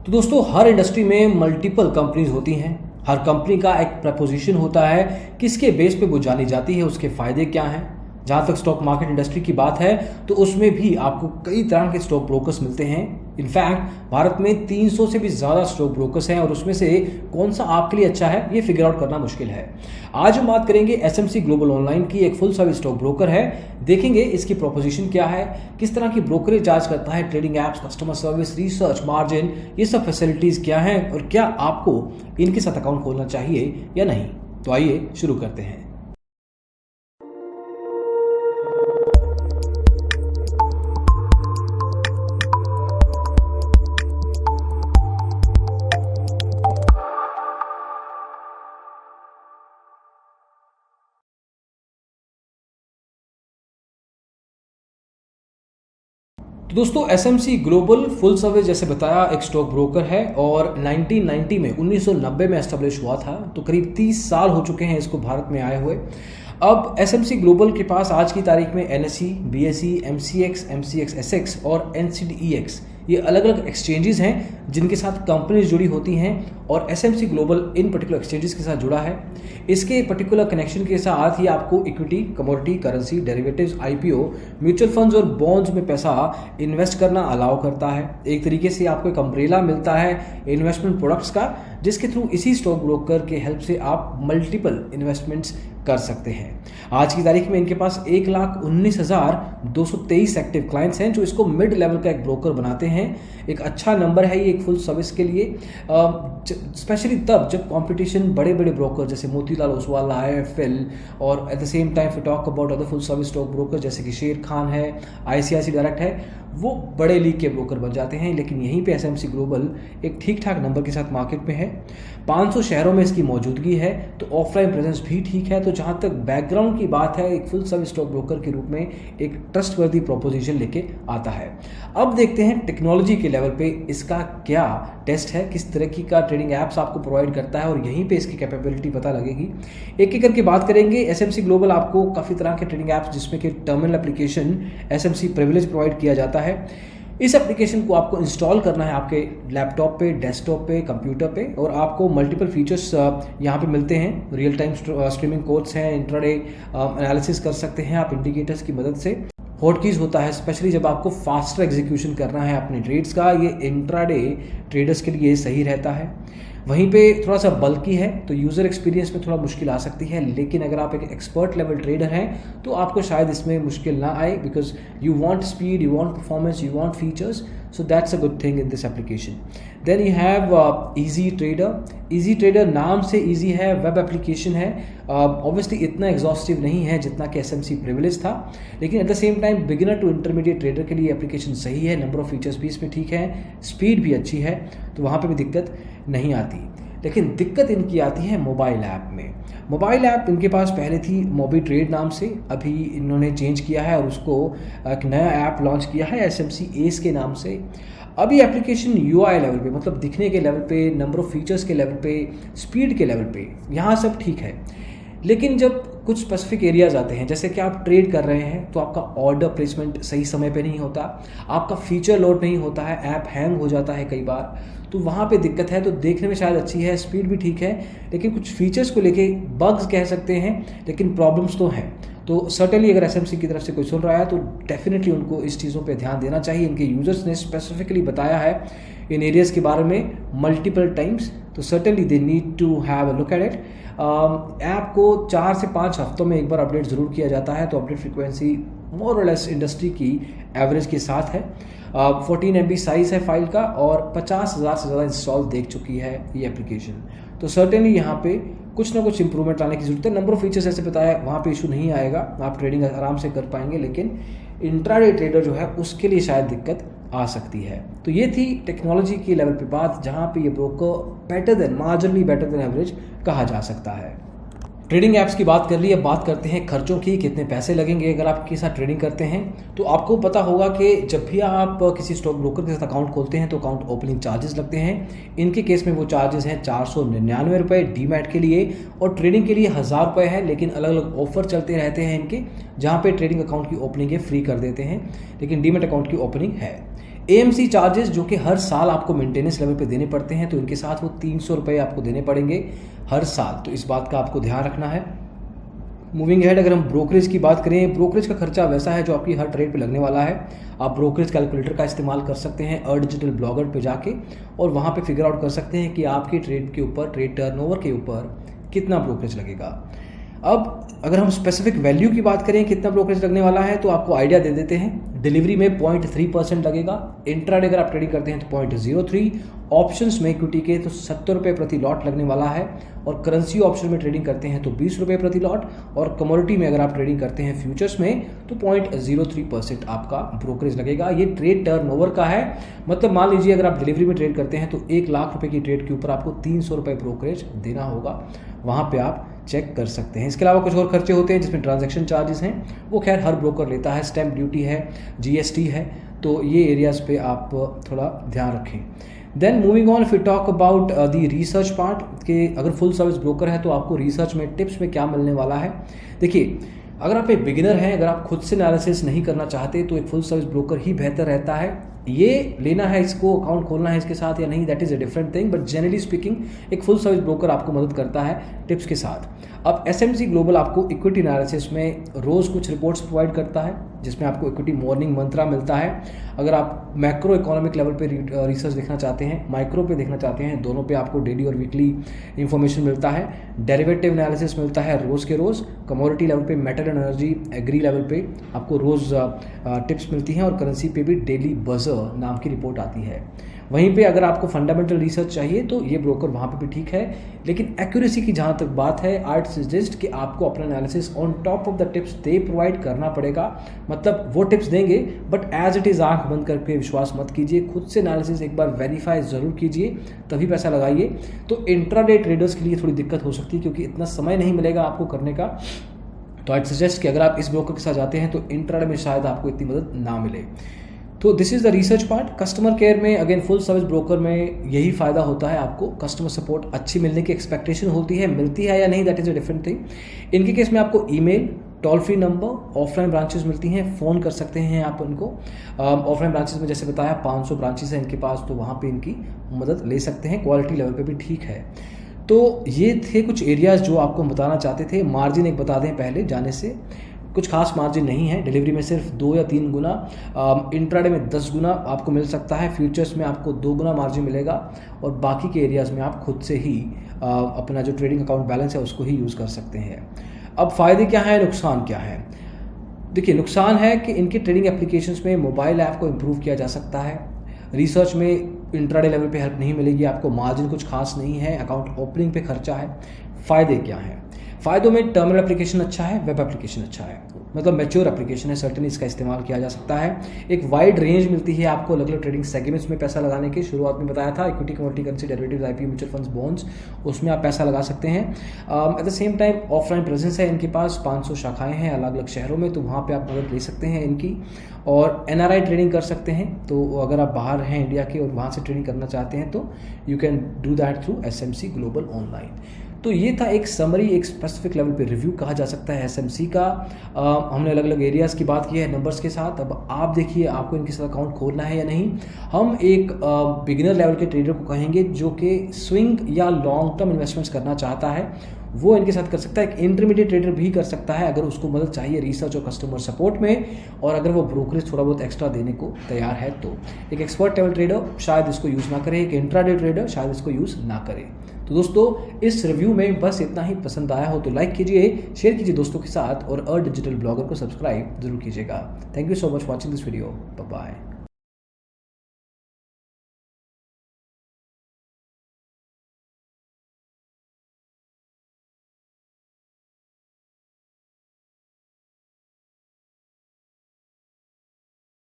तो दोस्तों हर इंडस्ट्री में मल्टीपल कंपनीज होती हैं। हर कंपनी का एक प्रपोजिशन होता है, किसके बेस पे वो जानी जाती है, उसके फायदे क्या हैं। जहाँ तक स्टॉक मार्केट इंडस्ट्री की बात है तो उसमें भी आपको कई तरह के स्टॉक ब्रोकर्स मिलते हैं। इनफैक्ट भारत में 300 से भी ज़्यादा स्टॉक ब्रोकर्स हैं और उसमें से कौन सा आपके लिए अच्छा है ये फिगर आउट करना मुश्किल है। आज हम बात करेंगे एसएमसी ग्लोबल ऑनलाइन की, एक फुल सर्विस स्टॉक ब्रोकर है। देखेंगे इसकी प्रोपोजिशन क्या है, किस तरह की ब्रोकरेज चार्ज करता है, trading apps, customer service, research, margin, ये सब फैसिलिटीज़ क्या हैं और क्या आपको इनके साथ अकाउंट खोलना चाहिए या नहीं। तो आइए शुरू करते हैं। तो दोस्तों एसएमसी ग्लोबल फुल सर्विस जैसे बताया एक स्टॉक ब्रोकर है और 1990 में 1990 में एस्टेब्लिश हुआ था। तो करीब 30 साल हो चुके हैं इसको भारत में आए हुए। अब एसएमसी ग्लोबल के पास आज की तारीख में एनएसई, बीएसई, एमसीएक्स, एमसीएक्स और एनसीडीईएक्स ये अलग अलग एक्सचेंजेस हैं जिनके साथ कंपनीज जुड़ी होती हैं और एसएमसी ग्लोबल इन पर्टिकुलर एक्सचेंजेस के साथ जुड़ा है। इसके पर्टिकुलर कनेक्शन के साथ ही आपको equity, commodity, currency, derivatives, IPO, mutual funds और बॉन्ड्स में पैसा इन्वेस्ट करना अलाउ करता है। एक तरीके से आपको एक अम्ब्रेला मिलता है इन्वेस्टमेंट प्रोडक्ट्स का, जिसके थ्रू इसी स्टॉक ब्रोकर के हेल्प से आप मल्टीपल इन्वेस्टमेंट्स कर सकते हैं। आज की तारीख में इनके पास 1,19,223 एक्टिव क्लाइंट्स हैं जो इसको मिड लेवल का एक ब्रोकर बनाते हैं। एक अच्छा नंबर है ये एक फुल सर्विस के लिए, स्पेशली तब जब कंपटीशन बड़े बड़े ब्रोकर जैसे मोतीलाल ओसवाल, आईएफएल और at the same time we talk about other full service stock broker जैसे कि शेर खान है, आईसीआईसी डायरेक्ट है, वो बड़े लीग के ब्रोकर बन जाते हैं। लेकिन यहीं पे एसएमसी ग्लोबल एक ठीक ठाक नंबर के साथ मार्केट में है। 500 शहरों में इसकी मौजूदगी है, तो ऑफलाइन प्रेजेंस भी ठीक है। तो जहाँ तक बैकग्राउंड की बात है, एक फुल सर्विस स्टॉक ब्रोकर के रूप में एक ट्रस्टवर्दी प्रोपोजिशन लेके आता है। अब देखते हैं टेक्नोलॉजी के लेवल पे इसका क्या टेस्ट है, किस तरह की का ट्रेडिंग एप्स आपको प्रोवाइड करता है और यहीं पे इसकी कैपेबिलिटी पता लगेगी। एक एक करके बात करेंगे। एसएमसी ग्लोबल आपको काफ़ी तरह के ट्रेडिंग एप्स जिसमें कि terminal application SMC privilege provide किया जाता है। इस एप्लीकेशन को आपको इंस्टॉल करना है आपके लैपटॉप पे, डेस्कटॉप पे, कंप्यूटर पे और आपको मल्टीपल फीचर्स यहाँ पे मिलते हैं। रियल टाइम स्ट्रीमिंग कोड्स हैं, इंट्राडे एनालिसिस कर सकते हैं आप इंडिकेटर्स की मदद से। हॉटकीज होता है स्पेशली जब आपको फास्टर एग्जीक्यूशन करना है अपने ट्रेड्स का, ये इंट्राडे ट्रेडर्स के लिए सही रहता है। वहीं पे थोड़ा सा बल्कि है तो यूज़र एक्सपीरियंस में थोड़ा मुश्किल आ सकती है, लेकिन अगर आप एक एक्सपर्ट लेवल ट्रेडर हैं तो आपको शायद इसमें मुश्किल ना आए, because you want speed, you want performance, you want features, so that's a good thing in this application. Then you have easy trader. Easy trader नाम से ईजी है, वेब एप्लीकेशन है, ऑब्वियसली इतना एग्जॉस्टिव नहीं है जितना कि एसएमसी प्रिविलेज था, लेकिन at the same time beginner to intermediate trader के लिए एप्लीकेशन सही है। नंबर ऑफ फीचर्स भी इसमें ठीक है, स्पीड भी अच्छी है, तो वहाँ पे भी दिक्कत नहीं आती। लेकिन दिक्कत इनकी आती है मोबाइल ऐप में। मोबाइल ऐप इनके पास पहले थी मोबी ट्रेड नाम से, अभी इन्होंने चेंज किया है और उसको एक नया ऐप लॉन्च किया है एसएमसी एस के नाम से। अभी एप्लीकेशन यूआई लेवल पे, मतलब दिखने के लेवल पे, नंबर ऑफ फीचर्स के लेवल पे, स्पीड के लेवल पे यहाँ सब ठीक है। लेकिन जब कुछ स्पेसिफिक एरियाज आते हैं, जैसे कि आप ट्रेड कर रहे हैं तो आपका ऑर्डर प्लेसमेंट सही समय पे नहीं होता, आपका फीचर लोड नहीं होता है, ऐप हैंग हो जाता है कई बार, तो वहाँ पे दिक्कत है। तो देखने में शायद अच्छी है, स्पीड भी ठीक है, लेकिन कुछ फीचर्स को लेके बग्स कह सकते हैं, लेकिन प्रॉब्लम्स तो हैं। तो सर्टेनली अगर एसएमसी की तरफ से कोई सुन रहा है तो डेफिनेटली उनको इस चीज़ों पे ध्यान देना चाहिए। इनके यूजर्स ने स्पेसिफिकली बताया है इन एरियाज़ के बारे में मल्टीपल टाइम्स, तो certainly they need to have a look at it. App को 4 से 5 हफ्तों में एक बार अपडेट ज़रूर किया जाता है, तो अपडेट फ्रीक्वेंसी मोर और लेस इंडस्ट्री की एवरेज के साथ है। 14 MB साइज़ है फाइल का और 50,000 से ज़्यादा इंस्टॉल देख चुकी है ये एप्लीकेशन। तो सर्टेनली यहाँ पे कुछ ना कुछ इंप्रूवमेंट लाने की जरूरत है। नंबर ऑफ फीचर्स ऐसे बताया वहाँ पे इशू नहीं आएगा, आप ट्रेडिंग आराम से कर पाएंगे, लेकिन इंट्राडे ट्रेडर जो है उसके लिए शायद दिक्कत आ सकती है। तो ये थी टेक्नोलॉजी की लेवल पे बात, जहाँ पे ये broker better than, marginally better than average कहा जा सकता है। ट्रेडिंग ऐप्स की बात कर ली, अब बात करते हैं खर्चों की। कितने पैसे लगेंगे अगर आप के साथ ट्रेडिंग करते हैं। तो आपको पता होगा कि जब भी आप किसी स्टॉक ब्रोकर के साथ अकाउंट खोलते हैं तो अकाउंट ओपनिंग चार्जेस लगते हैं। इनके केस में वो चार्जेस हैं 499 रुपये डीमैट के लिए, और ट्रेडिंग के लिए 1000 रुपये है। लेकिन अलग अलग ऑफर चलते रहते हैं इनके, जहाँ पे ट्रेडिंग अकाउंट की ओपनिंग फ्री कर देते हैं, लेकिन डीमैट अकाउंट की ओपनिंग है। AMC चार्जेस जो कि हर साल आपको मेंटेनेंस लेवल पे देने पड़ते हैं, तो इनके साथ वो 300 रुपये आपको देने पड़ेंगे हर साल, तो इस बात का आपको ध्यान रखना है। मूविंग हेड, अगर हम ब्रोकरेज की बात करें, ब्रोकरेज का खर्चा वैसा है जो आपकी हर ट्रेड पे लगने वाला है। आप ब्रोकरेज कैलकुलेटर का इस्तेमाल कर सकते हैं डिजिटल ब्लॉगर पे जाके, और वहाँ पे फिगर आउट कर सकते हैं कि आपकी ट्रेड के ऊपर, ट्रेड टर्नओवर के ऊपर कितना ब्रोकरेज लगेगा। अब अगर हम स्पेसिफिक वैल्यू की बात करें कितना ब्रोकरेज लगने वाला है, तो आपको आइडिया दे देते हैं। डिलीवरी में 0.3% लगेगा, इंट्राडे अगर आप ट्रेडिंग करते हैं तो 0.03, ऑप्शंस में इक्विटी के तो 70 रुपये प्रति लॉट लगने वाला है, और करेंसी ऑप्शन में ट्रेडिंग करते हैं तो 20 रुपये प्रति लॉट, और कमोडिटी में अगर आप ट्रेडिंग करते हैं फ्यूचर्स में तो 0.03% आपका ब्रोकरेज लगेगा। ये ट्रेड टर्नओवर का है, मतलब मान लीजिए अगर आप डिलीवरी में ट्रेड करते हैं तो 1 लाख रुपए की ट्रेड के ऊपर आपको 300 रुपये ब्रोकरेज देना होगा, वहाँ पे आप चेक कर सकते हैं। इसके अलावा कुछ और खर्चे होते हैं जिसमें ट्रांजैक्शन चार्जेस हैं, वो खैर हर ब्रोकर लेता है, स्टैम्प ड्यूटी है, GST है, तो ये एरियाज पे आप थोड़ा ध्यान रखें। Then moving on, if you talk about the research part, कि अगर फुल सर्विस ब्रोकर है तो आपको रिसर्च में टिप्स में क्या मिलने वाला है। देखिए, अगर आप एक बिगिनर हैं, अगर आप खुद से एनालिसिस नहीं करना चाहते तो एक फुल सर्विस ब्रोकर ही बेहतर रहता है। ये लेना है, इसको अकाउंट खोलना है इसके साथ या नहीं, that is a different thing, but generally speaking एक फुल सर्विस ब्रोकर आपको मदद करता है टिप्स के साथ। अब SMC ग्लोबल आपको इक्विटी एनालिसिस में रोज़ कुछ रिपोर्ट्स प्रोवाइड करता है, जिसमें आपको इक्विटी मॉर्निंग मंत्रा मिलता है। अगर आप मैक्रो इकोनॉमिक लेवल पे रिसर्च देखना चाहते हैं, माइक्रो पे देखना चाहते हैं, दोनों पे आपको डेली और वीकली इंफॉर्मेशन मिलता है। डेरिवेटिव एनालिसिस मिलता है रोज़ के रोज़, कमोडिटी लेवल पे, metal and energy, agri level पे आपको रोज़ टिप्स मिलती हैं, और करेंसी पे भी डेली बजर नाम की रिपोर्ट आती है। वहीं पे अगर आपको फंडामेंटल रिसर्च चाहिए तो ये ब्रोकर वहाँ पे भी ठीक है, लेकिन एक्यूरेसी की जहाँ तक बात है, आई सजेस्ट कि आपको अपना analysis on top of the tips they provide करना पड़ेगा। मतलब वो टिप्स देंगे बट एज इट इज़ आंख बंद करके विश्वास मत कीजिए, खुद से एनालिसिस एक बार वेरीफाई ज़रूर कीजिए, तभी पैसा लगाइए। तो इंट्राडे ट्रेडर्स के लिए थोड़ी दिक्कत हो सकती है क्योंकि इतना समय नहीं मिलेगा आपको करने का, तो आई सजेस्ट कि अगर आप इस ब्रोकर के साथ जाते हैं तो इंट्राडे में शायद आपको इतनी मदद ना मिले। तो this is the research part. Customer care में अगेन फुल सर्विस ब्रोकर में यही फ़ायदा होता है, आपको कस्टमर सपोर्ट अच्छी मिलने की एक्सपेक्टेशन होती है, मिलती है या नहीं that is a different thing. इनके केस में आपको email, toll free number, offline branches मिलती हैं, फ़ोन कर सकते हैं आप उनको। ऑफलाइन ब्रांचेस में जैसे बताया 500 ब्रांचेस हैं इनके पास, तो वहाँ पे इनकी मदद ले सकते हैं, क्वालिटी लेवल पे भी ठीक है। तो ये थे कुछ एरियाज़ जो आपको बताना चाहते थे। मार्जिन एक बता दें पहले जाने से, कुछ खास मार्जिन नहीं है, डिलीवरी में सिर्फ 2 या 3 गुना, इंट्राडे में 10 गुना आपको मिल सकता है, फ्यूचर्स में आपको 2 गुना मार्जिन मिलेगा, और बाकी के एरियाज़ में आप खुद से ही अपना जो ट्रेडिंग अकाउंट बैलेंस है उसको ही यूज़ कर सकते हैं। अब फ़ायदे क्या हैं, नुकसान क्या है? देखिए, नुकसान है कि इनके ट्रेडिंग एप्लीकेशंस में मोबाइल ऐप को इम्प्रूव किया जा सकता है, रिसर्च में इंट्राडे लेवल पे हेल्प नहीं मिलेगी आपको, मार्जिन कुछ खास नहीं है, अकाउंट ओपनिंग पे खर्चा है। फ़ायदे क्या हैं? फ़ायदों में टर्मिनल एप्लीकेशन अच्छा है, वेब एप्लीकेशन अच्छा है, मतलब मैच्योर एप्लीकेशन है, सर्टेनली इसका इस्तेमाल किया जा सकता है। एक वाइड रेंज मिलती है आपको अलग अलग ट्रेडिंग सेगमेंट्स में पैसा लगाने की, शुरुआत में बताया था equity, commodity, currency, derivatives, IPO, mutual funds, bonds, उसमें आप पैसा लगा सकते हैं। Eight the same time offline presence है इनके पास, 500 शाखाएँ हैं अलग अलग शहरों में, तो वहाँ पर आप मदद ले सकते हैं इनकी। और NRI ट्रेडिंग कर सकते हैं, तो अगर आप बाहर हैं इंडिया के और वहाँ से ट्रेडिंग करना चाहते हैं तो you can do that through SMC global online. तो ये था एक समरी, एक स्पेसिफिक लेवल पे रिव्यू कहा जा सकता है SMC का। हमने अलग अलग एरियाज़ की बात की है नंबर्स के साथ। अब आप देखिए आपको इनके साथ अकाउंट खोलना है या नहीं। हम एक बिगिनर लेवल के ट्रेडर को कहेंगे जो कि स्विंग या लॉन्ग टर्म इन्वेस्टमेंट्स करना चाहता है, वो इनके साथ कर सकता है। एक इंटरमीडिएट ट्रेडर भी कर सकता है अगर उसको मदद चाहिए रिसर्च और कस्टमर सपोर्ट में, और अगर वो ब्रोकरेज थोड़ा बहुत एक्स्ट्रा देने को तैयार है तो। एक एक्सपर्ट लेवल ट्रेडर शायद इसको यूज़ ना करे, एक इंट्राडे ट्रेडर शायद इसको यूज़ ना करे। तो दोस्तों, इस रिव्यू में बस इतना ही। पसंद आया हो तो लाइक कीजिए, शेयर कीजिए दोस्तों के साथ, और डिजिटल ब्लॉगर को सब्सक्राइब जरूर कीजिएगा। Thank you so much watching this video. Bye bye.